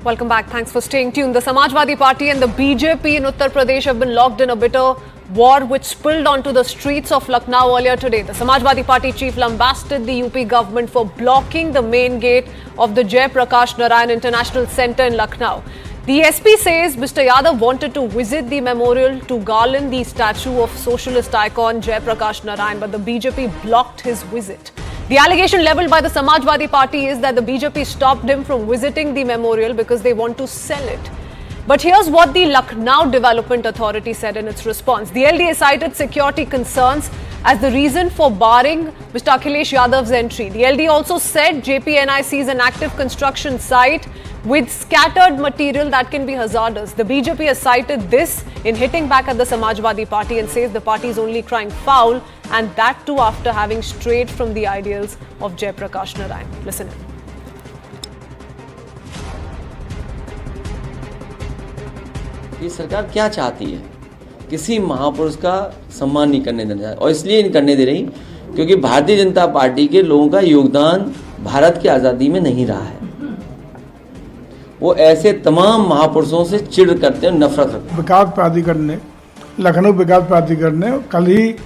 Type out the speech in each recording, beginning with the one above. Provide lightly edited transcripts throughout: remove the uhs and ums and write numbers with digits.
Welcome back. Thanks for staying tuned. The Samajwadi Party and the BJP in Uttar Pradesh have been locked in a bitter war which spilled onto the streets of Lucknow earlier today. The Samajwadi Party chief lambasted the UP government for blocking the main gate of the Jayaprakash Narayan International Centre in Lucknow. The SP says Mr. Yadav wanted to visit the memorial to garland the statue of socialist icon Jayaprakash Narayan, but the BJP blocked his visit. The allegation levelled by the Samajwadi Party is that the BJP stopped him from visiting the memorial because they want to sell it. But here's what the Lucknow Development Authority said in its response. The LDA cited security concerns as the reason for barring Mr. Akhilesh Yadav's entry. The LDA also said JPNIC is an active construction site with scattered material that can be hazardous. The BJP has cited this in hitting back at the Samajwadi Party and says the party is only crying foul, and that too after having strayed from the ideals of Jayaprakash Narayan. Listen in. ये सरकार क्या चाहती है? किसी महापुरुष का सम्मान नहीं करने देना और इसलिए नहीं करने दे रही क्योंकि भारतीय जनता पार्टी के लोगों का योगदान भारत की आज़ादी में नहीं रहा है। वो ऐसे तमाम महापुरुषों से चिढ़ करते हैं, नफरत रखते हैं। विकास प्राधिकरण ने, लखनऊ विकास प्राधिकरण ने कल ही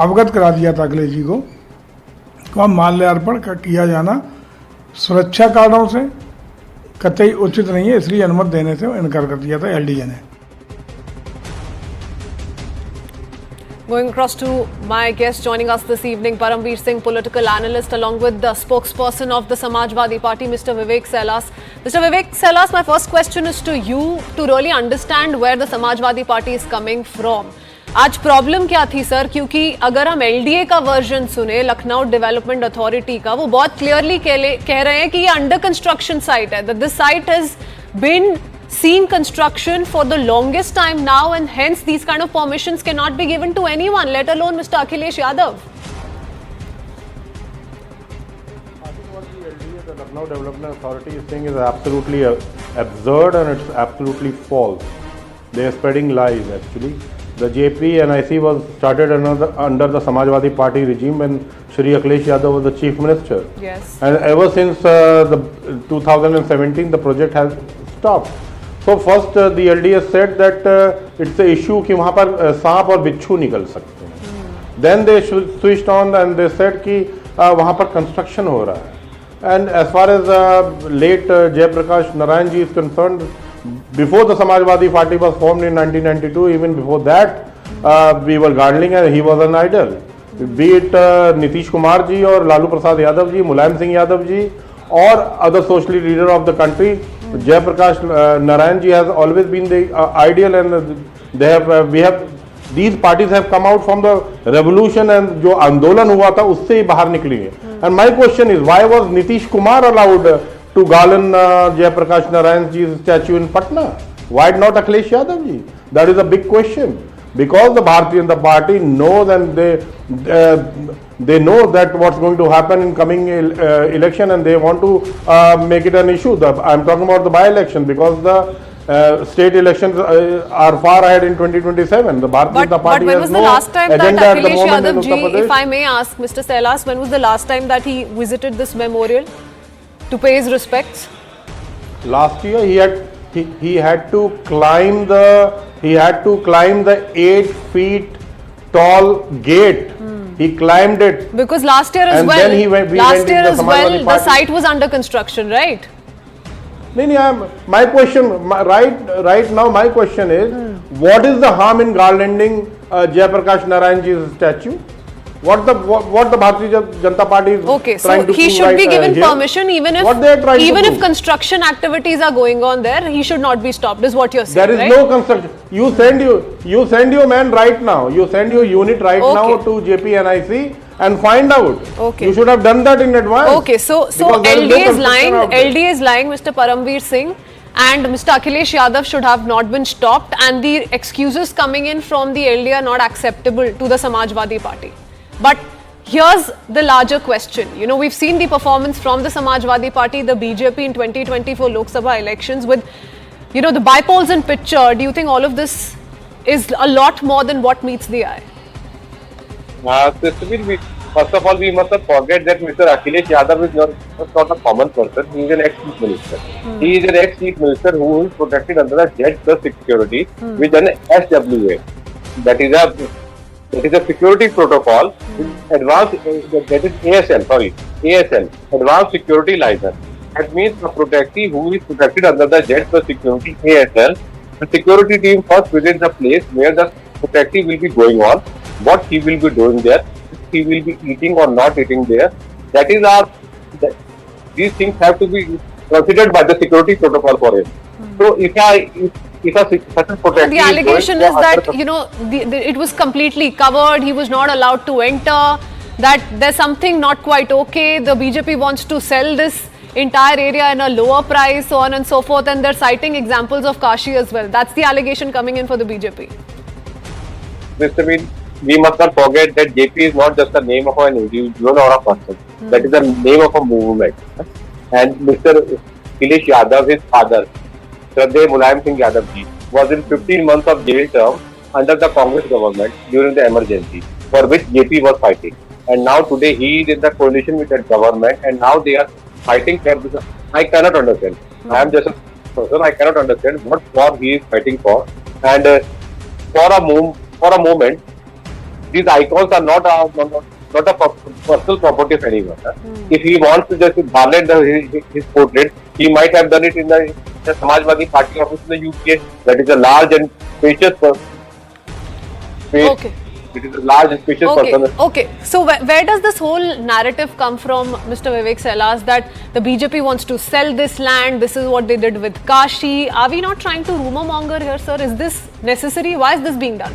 अवगत करा दिया था अखिलेश जी को माल्यार्पण किया जाना सुरक्षा कारणों से कतई उचित नहीं है, इसलिए अनुमति देने से इनकार कर दिया था एलडीए ने। Going across to my guest joining us this evening, Paramveer Singh, political analyst, along with the spokesperson of the Samajwadi Party, Mr. Vivek Sailas. Mr. Vivek Sailas, my first question is to you to really understand where the Samajwadi Party is coming from. आज problem क्या थी sir? क्योंकि अगर हम LDA का version सुने, Lucknow development authority का, वो बहुत क्लियरली कह रहे हैं कि ये अंडर कंस्ट्रक्शन साइट है, that this site has been seeing construction for the longest time now, and hence these kind of permissions cannot be given to anyone, let alone Mr. Akhilesh Yadav. I think what the LDA, the Lucknow Development Authority, is saying is absolutely absurd and it's absolutely false. They are spreading lies actually. The JPNIC was started under the Samajwadi Party regime when Shri Akhilesh Yadav was the Chief Minister. Yes. And ever since the 2017, the project has stopped. So first the LDA said that it's an issue कि वहाँ पर सांप और बिच्छू निकल सकते हैं. Then they switched on and they said कि वहाँ पर construction हो रहा है. And as far as late Jayaprakash Narayan ji is concerned, before the Samajwadi Party was formed in 1992, even before that, we were garlanding and he was an idol. Be it Nitish Kumar ji or Lalu Prasad Yadav ji, Mulayam Singh Yadav ji, or other socialist leader of the country, Jayaprakash Narayan ji has always been the ideal, and they have these parties have come out from the revolution and जो आंदोलन हुआ था उससे ही बाहर निकली है. And my question is, why was Nitish Kumar allowed to garland Jayaprakash Narayan ji's statue in Patna? Why not Akhilesh Yadav ji? That is a big question. Because the Bharatiya Janata Party knows and they know that what's going to happen in coming election, and they want to make it an issue. I'm talking about the by-election, because the state elections are far ahead in 2027. The Bharatiya Janata Party when was the last time that Akhilesh Yadav ji, if I may ask Mr. Sailas, when was the last time that he visited this memorial to pay his respects? Last year he had to climb the 8 feet tall gate. He climbed it. Because last year as and well, then the site was under construction, right? No, my question, right now, my question is, what is the harm in garlanding Jayaprakash Narayan ji's statue? What the Bharatiya Janata Party is trying to do? So he should be given permission even if construction activities are going on there, he should not be stopped, is what you're saying. There is no construction. You send your man right now. You send your unit right now to JPNIC and find out. Okay. You should have done that in advance. Okay, so LDA is lying, Mr. Paramveer Singh, and Mr. Akhilesh Yadav should have not been stopped, and the excuses coming in from the LDA are not acceptable to the Samajwadi Party. But here's the larger question. You know, we've seen the performance from the Samajwadi Party, the BJP in 2024 Lok Sabha elections with, you know, the bipartisan picture. Do you think all of this is a lot more than what meets the eye? First of all, we must not forget that Mr. Akhilesh Yadav is not a common person. He is an ex-chief minister. He is an ex-chief minister who is protected under the Jet Plus security with an SWA. That is a security protocol. Advanced, that is ASL. Sorry, ASL, Advanced Security License. That means the protectee who is protected under the Jet Plus security ASL. The security team first visits the place where the protectee will be going on, what he will be doing there, if he will be eating or not eating there. That is these things have to be considered by the security protocol for him. So if such a protectee the allegation is that it was completely covered. He was not allowed to enter. That there's something not quite okay. The BJP wants to sell this entire area in a lower price, so on and so forth, and they're citing examples of Kashi as well. That's the allegation coming in for the BJP. Mr. Mean, we must not forget that JP is not just the name of an individual or a person. That is the name of a movement. And Mr. Akhilesh Yadav, his father, Shraddhay Mulayam Singh Yadav ji, was in 15 months of jail term under the Congress government during the emergency, for which JP was fighting. And now today he is in the coalition with that government, and now they are fighting for this. I cannot understand. I am just a person. I cannot understand what war he is fighting for. And for a moment, these icons are not a personal property of anyone. If he wants to just garland his portrait, he might have done it in the Samajwadi Party office in the UK. That is a large and spacious space. Okay. It is a large and spacious person. Okay. So where does this whole narrative come from, Mr. Vivek Sailas, that the BJP wants to sell this land? This is what they did with Kashi. Are we not trying to rumor monger here, sir? Is this necessary? Why is this being done?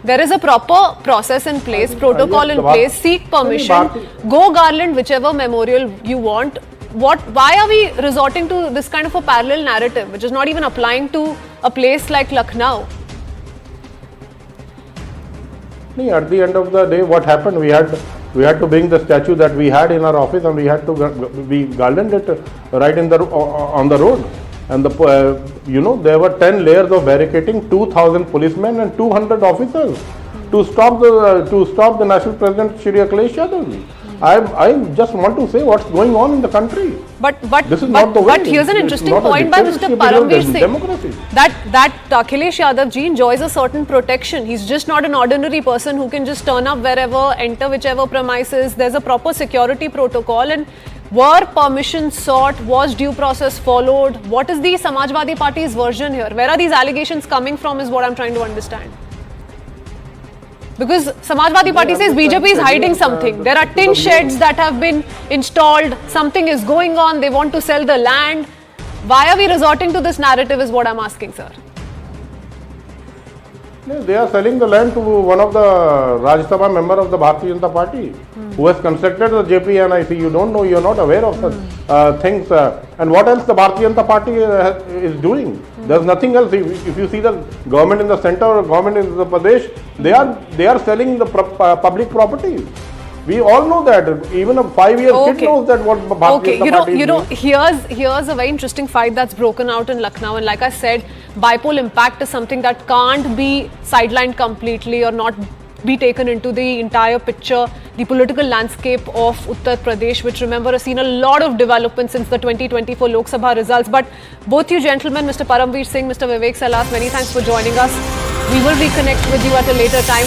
There is a proper process in place, protocol in place. Seek permission. Go garland whichever memorial you want. Why are we resorting to this kind of a parallel narrative, which is not even applying to a place like Lucknow? At the end of the day, what happened? We had to bring the statue that we had in our office, and we had to garland it right on the road. And there were 10 layers of barricading, 2,000 policemen and 200 officers to stop the national president Shri Akhilesh Yadav. I just want to say what's going on in the country. But this is not the way. But here's an interesting point by Mr. Paramveer Singh, that Akhilesh Yadav ji enjoys a certain protection. He's just not an ordinary person who can just turn up wherever, enter whichever premises. There's a proper security protocol, and were permission sought? Was due process followed? What is the Samajwadi Party's version here? Where are these allegations coming from is what I'm trying to understand. Because Samajwadi Party says BJP is hiding something. There are tin sheds that have been installed. Something is going on. They want to sell the land. Why are we resorting to this narrative is what I'm asking, sir. They are selling the land to one of the Rajya Sabha member of the Bharatiya Janata Party who has constructed the JPNIC. You don't know, you're not aware of such things. And what else the Bharatiya Janata Party is doing? There's nothing else. If you see the government in the center or government in the Pradesh, they are selling the public properties. We all know that. Even a 5-year kid knows that what Bharatiya Janata Party is doing. Here's a very interesting fight that's broken out in Lucknow, and like I said, bipole impact is something that can't be sidelined completely or not be taken into the entire picture. The political landscape of Uttar Pradesh, which remember has seen a lot of development since the 2024 Lok Sabha results. But both you gentlemen, Mr. Paramveer Singh, Mr. Vivek Sailas, many thanks for joining us. We will reconnect with you at a later time.